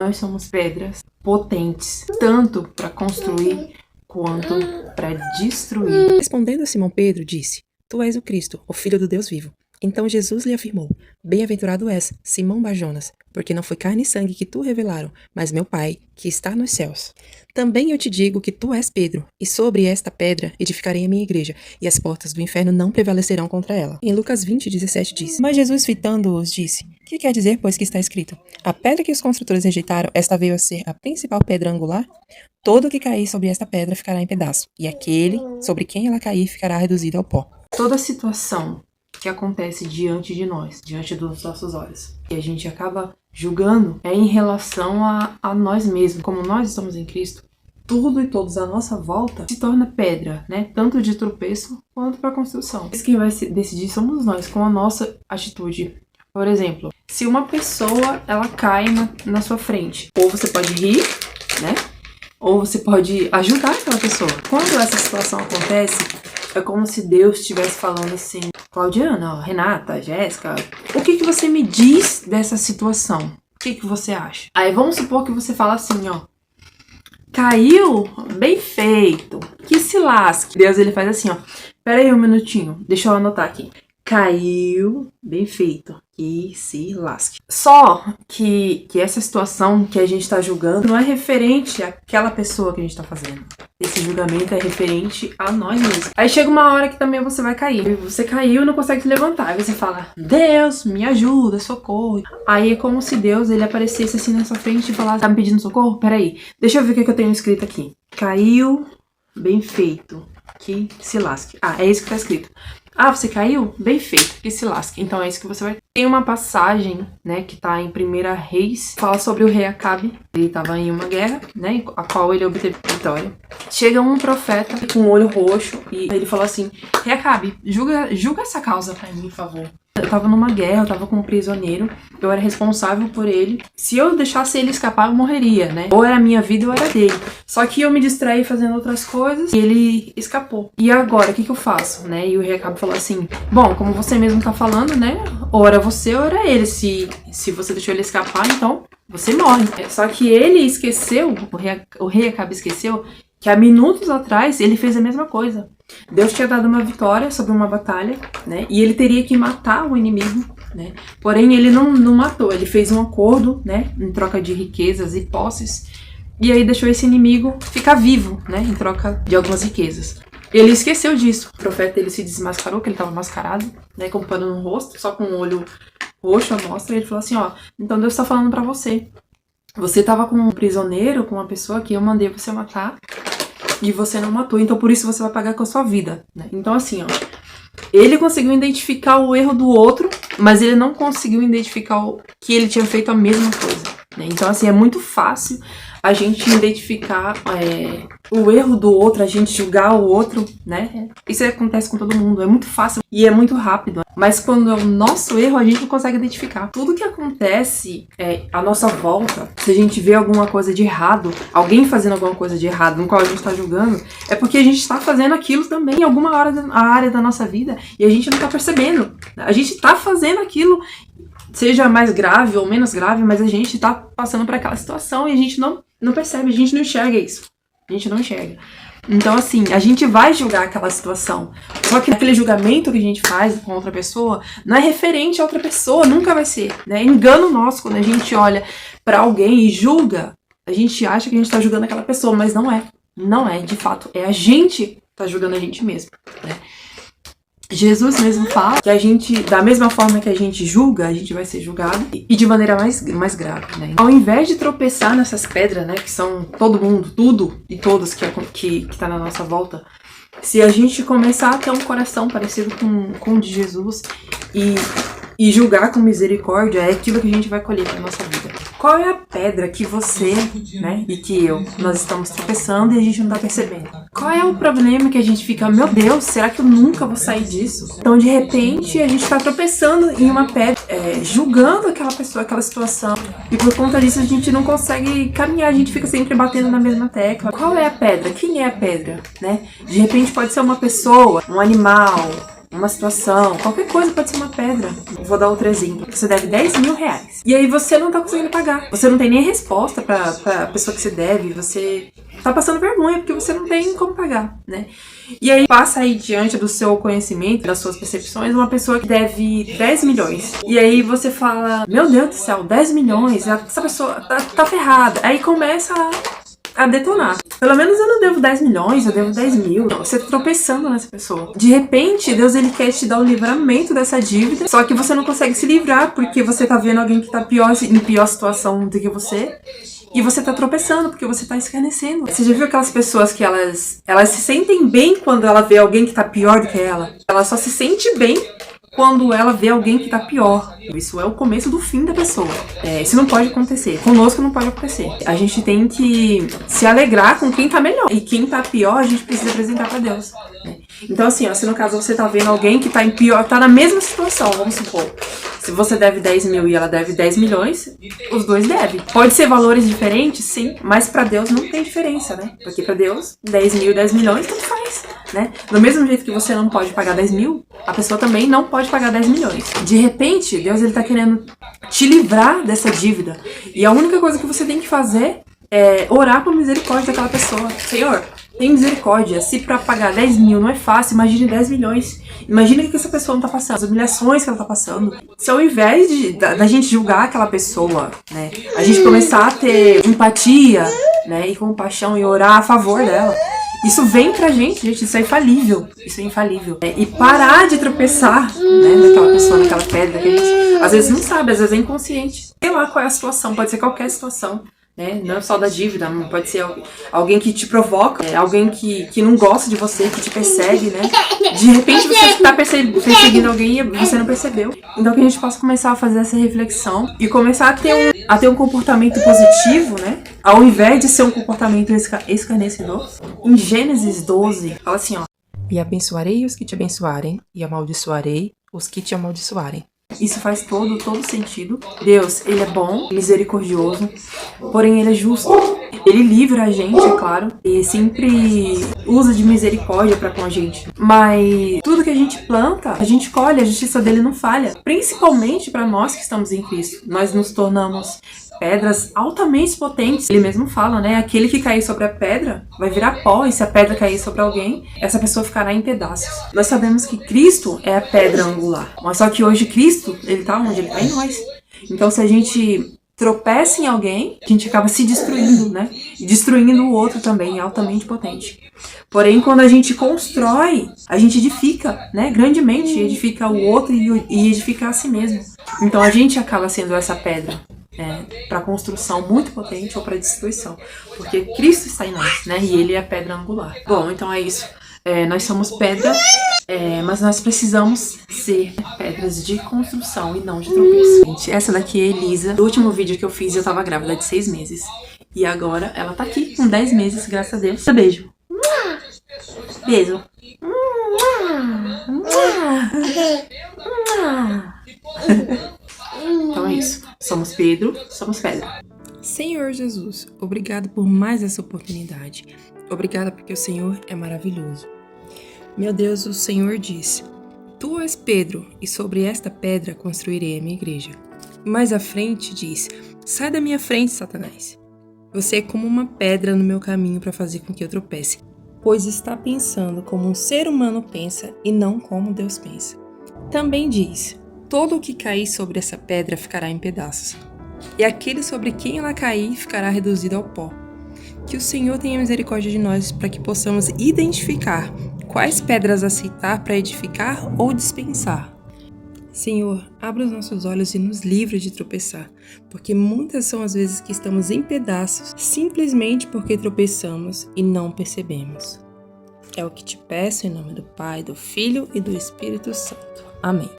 Nós somos pedras potentes, tanto para construir quanto para destruir. Respondendo a Simão Pedro, disse: Tu és o Cristo, o Filho do Deus vivo. Então Jesus lhe afirmou: Bem-aventurado és, Simão Bar-Jonas, porque não foi carne e sangue que tu revelaram, mas meu Pai, que está nos céus. Também eu te digo que tu és Pedro, e sobre esta pedra edificarei a minha igreja, e as portas do inferno não prevalecerão contra ela. Em Lucas 20:17 diz: Mas Jesus, fitando-os, disse: Que quer dizer, pois, que está escrito? A pedra que os construtores rejeitaram, esta veio a ser a principal pedra angular? Todo o que cair sobre esta pedra ficará em pedaço, e aquele sobre quem ela cair ficará reduzido ao pó. Toda situação que acontece diante de nós, diante dos nossos olhos, e a gente acaba julgando, é em relação a nós mesmos. Como nós estamos em Cristo, tudo e todos à nossa volta se torna pedra, né? Tanto de tropeço quanto para construção. Quem vai decidir somos nós, com a nossa atitude. Por exemplo, se uma pessoa ela cai na sua frente, ou você pode rir, né? Ou você pode ajudar aquela pessoa. Quando essa situação acontece, é como se Deus estivesse falando assim: Claudiana, ó, Renata, Jéssica, o que você me diz dessa situação? O que você acha? Aí vamos supor que você fala assim, ó: caiu? Bem feito. Que se lasque. Deus, ele faz assim, ó: pera aí um minutinho, deixa eu anotar aqui. Caiu, bem feito, que se lasque. Só que essa situação que a gente tá julgando não é referente àquela pessoa que a gente tá fazendo. Esse julgamento é referente a nós mesmos. Aí chega uma hora que também você vai cair. Você caiu e não consegue se levantar. Aí você fala: Deus, me ajuda, socorro. Aí é como se Deus, ele aparecesse assim na sua frente e falasse: tá me pedindo socorro? Peraí, deixa eu ver o que eu tenho escrito aqui. Caiu, bem feito, que se lasque. Ah, é isso que tá escrito. Ah, você caiu? Bem feito, que se lasque. Então é isso que você vai... Tem uma passagem, né, que tá em 1 Reis, fala sobre o rei Acabe. Ele tava em uma guerra, né, a qual ele obteve vitória. Chega um profeta com um olho roxo e ele falou assim: Rei Acabe, julga essa causa pra mim, por favor. Eu tava numa guerra, eu tava com um prisioneiro, eu era responsável por ele. Se eu deixasse ele escapar, eu morreria, né? Ou era minha vida ou era dele. Só que eu me distraí fazendo outras coisas e ele escapou. E agora, o que eu faço, né? E o rei Acabe falou assim: bom, como você mesmo tá falando, né? Ou era você ou era ele. Se você deixou ele escapar, então você morre. Só que ele esqueceu, o rei Acabe esqueceu que há minutos atrás ele fez a mesma coisa. Deus tinha dado uma vitória sobre uma batalha, né? E ele teria que matar o inimigo, né? Porém, ele não matou. Ele fez um acordo, né? Em troca de riquezas e posses. E aí deixou esse inimigo ficar vivo, né? Em troca de algumas riquezas. Ele esqueceu disso. O profeta, ele se desmascarou, que ele estava mascarado, né? Com pano no rosto, só com o olho roxo à mostra. E ele falou assim, ó: então Deus está falando pra você. Você estava com um prisioneiro, com uma pessoa que eu mandei você matar. E você não matou, então por isso você vai pagar com a sua vida, né? Então assim, ó, ele conseguiu identificar o erro do outro, mas ele não conseguiu identificar que ele tinha feito a mesma coisa, né? Então assim, é muito fácil a gente identificar o erro do outro, a gente julgar o outro, né? Isso acontece com todo mundo, é muito fácil e é muito rápido. Mas quando é o nosso erro, a gente não consegue identificar. Tudo que acontece à nossa volta, se a gente vê alguma coisa de errado, alguém fazendo alguma coisa de errado, no qual a gente está julgando, é porque a gente está fazendo aquilo também em alguma área da nossa vida e a gente não está percebendo. A gente está fazendo aquilo, seja mais grave ou menos grave, mas a gente tá passando por aquela situação e a gente não percebe, a gente não enxerga isso. A gente não enxerga. Então, assim, a gente vai julgar aquela situação. Só que aquele julgamento que a gente faz com outra pessoa não é referente a outra pessoa, nunca vai ser, né? É engano nosso quando a gente olha pra alguém e julga. A gente acha que a gente tá julgando aquela pessoa, mas não é. Não é, de fato. É a gente que tá julgando a gente mesmo, né? Jesus mesmo fala que a gente, da mesma forma que a gente julga, a gente vai ser julgado e de maneira mais grave, né? Ao invés de tropeçar nessas pedras, né, que são todo mundo, tudo e todos que tá na nossa volta, se a gente começar a ter um coração parecido com o de Jesus e julgar com misericórdia, é aquilo que a gente vai colher pra nossa vida. Qual é a pedra que você, né, e que nós estamos tropeçando e a gente não tá percebendo? Qual é o problema que a gente fica: meu Deus, será que eu nunca vou sair disso? Então, de repente, a gente tá tropeçando em uma pedra, julgando aquela pessoa, aquela situação, e por conta disso a gente não consegue caminhar, a gente fica sempre batendo na mesma tecla. Qual é a pedra? Quem é a pedra, né? De repente pode ser uma pessoa, um animal, uma situação, qualquer coisa pode ser uma pedra. Eu vou dar outro exemplo. Você deve 10 mil reais. E aí você não tá conseguindo pagar. Você não tem nem resposta pra pessoa que você deve. Você tá passando vergonha porque você não tem como pagar, né? E aí passa aí diante do seu conhecimento, das suas percepções, uma pessoa que deve 10 milhões. E aí você fala, meu Deus do céu, 10 milhões, essa pessoa tá ferrada. Aí começa a detonar. Pelo menos eu não devo 10 milhões, eu devo 10 mil. Não, você tá tropeçando nessa pessoa. De repente, Deus ele quer te dar o livramento dessa dívida, só que você não consegue se livrar porque você tá vendo alguém que tá em pior situação do que você. E você tá tropeçando, porque você tá escarnecendo. Você já viu aquelas pessoas que elas se sentem bem quando ela vê alguém que tá pior do que ela? Ela só se sente bem quando ela vê alguém que tá pior. Isso é o começo do fim da pessoa. Isso não pode acontecer. Conosco não pode acontecer. A gente tem que se alegrar com quem tá melhor. E quem tá pior, a gente precisa apresentar pra Deus. Então assim, ó, se no caso você tá vendo alguém que tá em pior, tá na mesma situação, vamos supor. Se você deve 10 mil e ela deve 10 milhões, os dois devem. Pode ser valores diferentes, sim, mas pra Deus não tem diferença, né? Porque pra Deus, 10 mil e 10 milhões, tanto faz, né? Do mesmo jeito que você não pode pagar 10 mil, a pessoa também não pode pagar 10 milhões. De repente, Deus ele tá querendo te livrar dessa dívida. E a única coisa que você tem que fazer é orar por misericórdia daquela pessoa. Senhor, tem misericórdia. Se pra pagar 10 mil não é fácil, imagine 10 milhões. Imagina o que essa pessoa não tá passando, as humilhações que ela tá passando. Se ao invés da gente julgar aquela pessoa, né, a gente começar a ter empatia, né, e compaixão e orar a favor dela, isso vem pra gente, isso é infalível. Isso é infalível. E parar de tropeçar, né, naquela pessoa, naquela pedra que a gente às vezes não sabe, às vezes é inconsciente. Sei lá qual é a situação, pode ser qualquer situação. Não é só da dívida, pode ser alguém que te provoca, alguém que não gosta de você, que te persegue, né? De repente você está perseguindo alguém e você não percebeu. Então que a gente possa começar a fazer essa reflexão e começar a ter um comportamento positivo, né? Ao invés de ser um comportamento escarnecedor. Em Gênesis 12, fala assim, ó. E abençoarei os que te abençoarem, e amaldiçoarei os que te amaldiçoarem. Isso faz todo sentido. Deus, ele é bom, misericordioso, porém ele é justo. Ele livra a gente, é claro, e sempre usa de misericórdia para com a gente. Mas tudo que a gente planta, a gente colhe, a justiça dele não falha. Principalmente para nós que estamos em Cristo. Nós nos tornamos pedras altamente potentes. Ele mesmo fala, né? Aquele que cair sobre a pedra vai virar pó, e se a pedra cair sobre alguém, essa pessoa ficará em pedaços. Nós sabemos que Cristo é a pedra angular, mas só que hoje Cristo, ele tá onde? Ele tá em nós. Então se a gente tropeça em alguém, a gente acaba se destruindo, né? E destruindo o outro também, é altamente potente. Porém, quando a gente constrói, a gente edifica, né? Grandemente, edifica o outro e edifica a si mesmo. Então a gente acaba sendo essa pedra. Para construção muito potente ou para destruição, porque Cristo está em nós, né? E ele é a pedra angular. Bom, então é isso. Nós somos pedra, mas nós precisamos ser pedras de construção e não de tropeço. Gente, essa daqui é a Elisa. No último vídeo que eu fiz, eu tava grávida de 6 meses. E agora ela tá aqui com 10 meses, graças a Deus. Beijo. Beijo. Então é isso. Somos Pedro, somos pedra. Senhor Jesus, obrigado por mais essa oportunidade. Obrigada porque o Senhor é maravilhoso. Meu Deus, o Senhor diz: Tu és Pedro, e sobre esta pedra construirei a minha igreja. Mais à frente diz: Sai da minha frente, Satanás. Você é como uma pedra no meu caminho para fazer com que eu tropece, pois está pensando como um ser humano pensa e não como Deus pensa. Também diz: Todo o que cair sobre essa pedra ficará em pedaços, e aquele sobre quem ela cair ficará reduzido ao pó. Que o Senhor tenha misericórdia de nós para que possamos identificar quais pedras aceitar para edificar ou dispensar. Senhor, abra os nossos olhos e nos livre de tropeçar, porque muitas são as vezes que estamos em pedaços simplesmente porque tropeçamos e não percebemos. É o que te peço em nome do Pai, do Filho e do Espírito Santo. Amém.